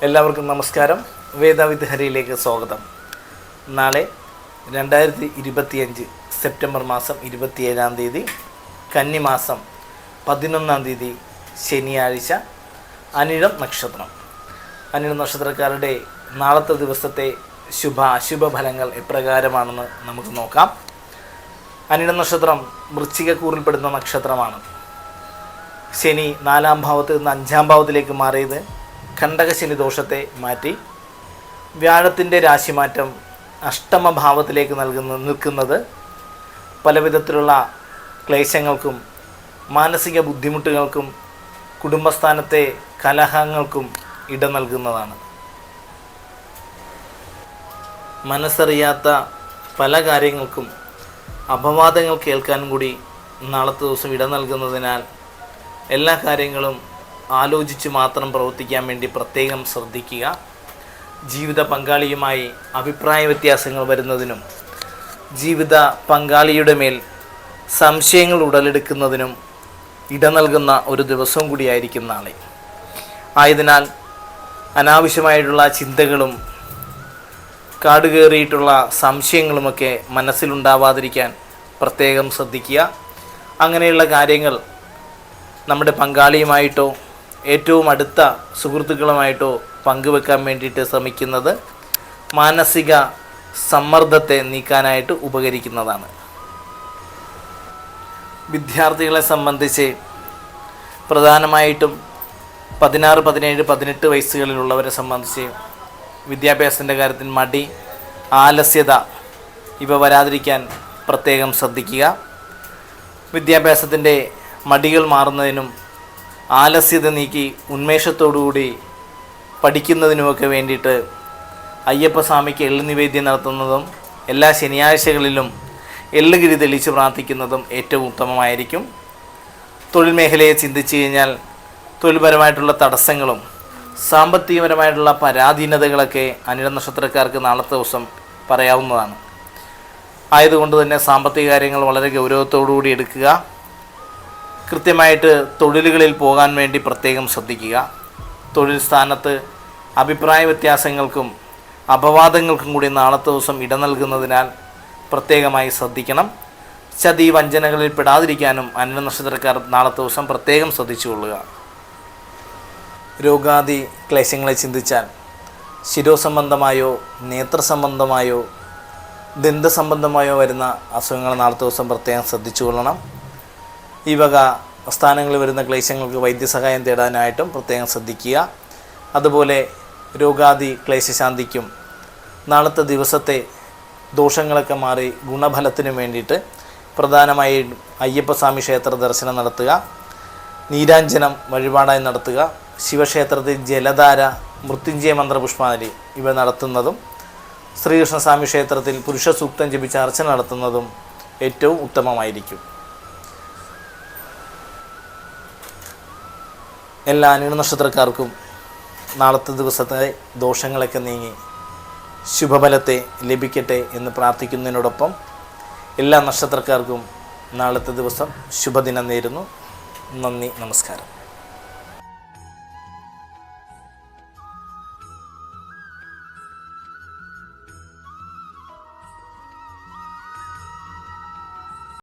എല്ലാവർക്കും നമസ്കാരം. വേദവിദ്ഹരിയിലേക്ക് സ്വാഗതം. നാളെ 2025 സെപ്റ്റംബർ മാസം 27-ാം തീയതി കന്നിമാസം 11-ാം തീയതി ശനിയാഴ്ച അനിഴം നക്ഷത്രം. അനിഴം നക്ഷത്രക്കാരുടെ നാളത്തെ ദിവസത്തെ അശുഭ ഫലങ്ങൾ എപ്രകാരമാണെന്ന് നമുക്ക് നോക്കാം. അനിഴം നക്ഷത്രം വൃശ്ചികക്കൂറിൽപ്പെടുന്ന നക്ഷത്രമാണ്. ശനി 4-ാം ഭാവത്തിൽ നിന്ന് 5-ാം ഭാവത്തിലേക്ക് മാറിയത് ഖണ്ഡകശനി ദോഷത്തെ മാറ്റി വ്യാഴത്തിൻ്റെ രാശിമാറ്റം അഷ്ടമഭാവത്തിലേക്ക് നിൽക്കുന്നത് പലവിധത്തിലുള്ള ക്ലേശങ്ങൾക്കും മാനസിക ബുദ്ധിമുട്ടുകൾക്കും കുടുംബസ്ഥാനത്തെ കലഹങ്ങൾക്കും ഇട നൽകുന്നതാണ്. മനസ്സറിയാത്ത പല കാര്യങ്ങൾക്കും അപവാദങ്ങൾ കേൾക്കാനും കൂടി നാളത്തെ ദിവസം ഇട നൽകുന്നതിനാൽ എല്ലാ കാര്യങ്ങളും ആലോചിച്ച് മാത്രം പ്രവർത്തിക്കാൻ വേണ്ടി പ്രത്യേകം ശ്രദ്ധിക്കുക. ജീവിത പങ്കാളിയുമായി അഭിപ്രായ വ്യത്യാസങ്ങൾ വരുന്നതിനും ജീവിത പങ്കാളിയുടെ മേൽ സംശയങ്ങൾ ഉടലെടുക്കുന്നതിനും ഇട നൽകുന്ന ഒരു ദിവസവും കൂടിയായിരിക്കും നാളെ. ആയതിനാൽ അനാവശ്യമായിട്ടുള്ള ചിന്തകളും കാടുകയറിയിട്ടുള്ള സംശയങ്ങളുമൊക്കെ മനസ്സിലുണ്ടാവാതിരിക്കാൻ പ്രത്യേകം ശ്രദ്ധിക്കുക. അങ്ങനെയുള്ള കാര്യങ്ങൾ നമ്മുടെ പങ്കാളിയുമായിട്ടോ ഏറ്റവും അടുത്ത സുഹൃത്തുക്കളുമായിട്ടോ പങ്കുവെക്കാൻ വേണ്ടിയിട്ട് ശ്രമിക്കുന്നത് മാനസിക സമ്മർദ്ദത്തെ നീക്കാനായിട്ട് ഉപകരിക്കുന്നതാണ്. വിദ്യാർത്ഥികളെ സംബന്ധിച്ച് പ്രധാനമായിട്ടും 16, 17, 18 വയസ്സുകളിലുള്ളവരെ സംബന്ധിച്ച് വിദ്യാഭ്യാസത്തിൻ്റെ കാര്യത്തിൽ മടി, ആലസ്യത ഇവ വരാതിരിക്കാൻ പ്രത്യേകം ശ്രദ്ധിക്കുക. വിദ്യാഭ്യാസത്തിൻ്റെ മടികൾ മാറുന്നതിനും ആലസ്യത നീക്കി ഉന്മേഷത്തോടുകൂടി പഠിക്കുന്നതിനുമൊക്കെ വേണ്ടിയിട്ട് അയ്യപ്പസ്വാമിക്ക് എള്ള് നിവേദ്യം നടത്തുന്നതും എല്ലാ ശനിയാഴ്ചകളിലും എള്ളുകിരി തെളിച്ച് പ്രാർത്ഥിക്കുന്നതും ഏറ്റവും ഉത്തമമായിരിക്കും. തൊഴിൽ മേഖലയെ ചിന്തിച്ചു കഴിഞ്ഞാൽ തൊഴിൽപരമായിട്ടുള്ള തടസ്സങ്ങളും സാമ്പത്തികപരമായിട്ടുള്ള പരാധീനതകളൊക്കെ അനിഴം നക്ഷത്രക്കാർക്ക് നാളത്തെ ദിവസം പറയാവുന്നതാണ്. ആയതുകൊണ്ട് തന്നെ സാമ്പത്തിക കാര്യങ്ങൾ വളരെ ഗൗരവത്തോടുകൂടി എടുക്കുക. കൃത്യമായിട്ട് തൊഴിലുകളിൽ പോകാൻ വേണ്ടി പ്രത്യേകം ശ്രദ്ധിക്കുക. തൊഴിൽ സ്ഥാനത്ത് അഭിപ്രായ വ്യത്യാസങ്ങൾക്കും അപവാദങ്ങൾക്കും കൂടി നാളത്തെ ദിവസം ഇട നൽകുന്നതിനാൽ പ്രത്യേകമായി ശ്രദ്ധിക്കണം. ചതി വഞ്ചനകളിൽ പെടാതിരിക്കാനും അനിഴം നക്ഷത്രക്കാർ നാളത്തെ ദിവസം പ്രത്യേകം ശ്രദ്ധിച്ചുകൊള്ളുക. രോഗാദി ക്ലേശങ്ങളെ ചിന്തിച്ചാൽ ശിരോസംബന്ധമായോ നേത്രസംബന്ധമായോ ദന്തസംബന്ധമായോ വരുന്ന അസുഖങ്ങൾ നാളത്തെ ദിവസം പ്രത്യേകം ശ്രദ്ധിച്ചുകൊള്ളണം. ഈ വക സ്ഥാനങ്ങളിൽ വരുന്ന ക്ലേശങ്ങൾക്ക് വൈദ്യസഹായം തേടാനായിട്ടും പ്രത്യേകം ശ്രദ്ധിക്കുക. അതുപോലെ രോഗാദി ക്ലേശശാന്തിക്കും നാളത്തെ ദിവസത്തെ ദോഷങ്ങളൊക്കെ മാറി ഗുണഫലത്തിനും വേണ്ടിയിട്ട് പ്രധാനമായും അയ്യപ്പസ്വാമി ക്ഷേത്ര ദർശനം നടത്തുക, നീരാഞ്ജനം വഴിപാടായി നടത്തുക, ശിവക്ഷേത്രത്തിൽ ജലധാര, മൃത്യുഞ്ജയ മന്ത്രപുഷ്പാഞ്ജലി ഇവ നടത്തുന്നതും ശ്രീകൃഷ്ണസ്വാമി ക്ഷേത്രത്തിൽ പുരുഷ സൂക്തം ജപിച്ച് അർച്ചന നടത്തുന്നതും ഏറ്റവും ഉത്തമമായിരിക്കും. എല്ലാ അനിഴം നക്ഷത്രക്കാർക്കും നാളത്തെ ദിവസത്തെ ദോഷങ്ങളൊക്കെ നീങ്ങി ശുഭഫലത്തെ ലഭിക്കട്ടെ എന്ന് പ്രാർത്ഥിക്കുന്നതിനോടൊപ്പം എല്ലാ നക്ഷത്രക്കാർക്കും നാളത്തെ ദിവസം ശുഭദിനം നേരുന്നു. നന്ദി, നമസ്കാരം.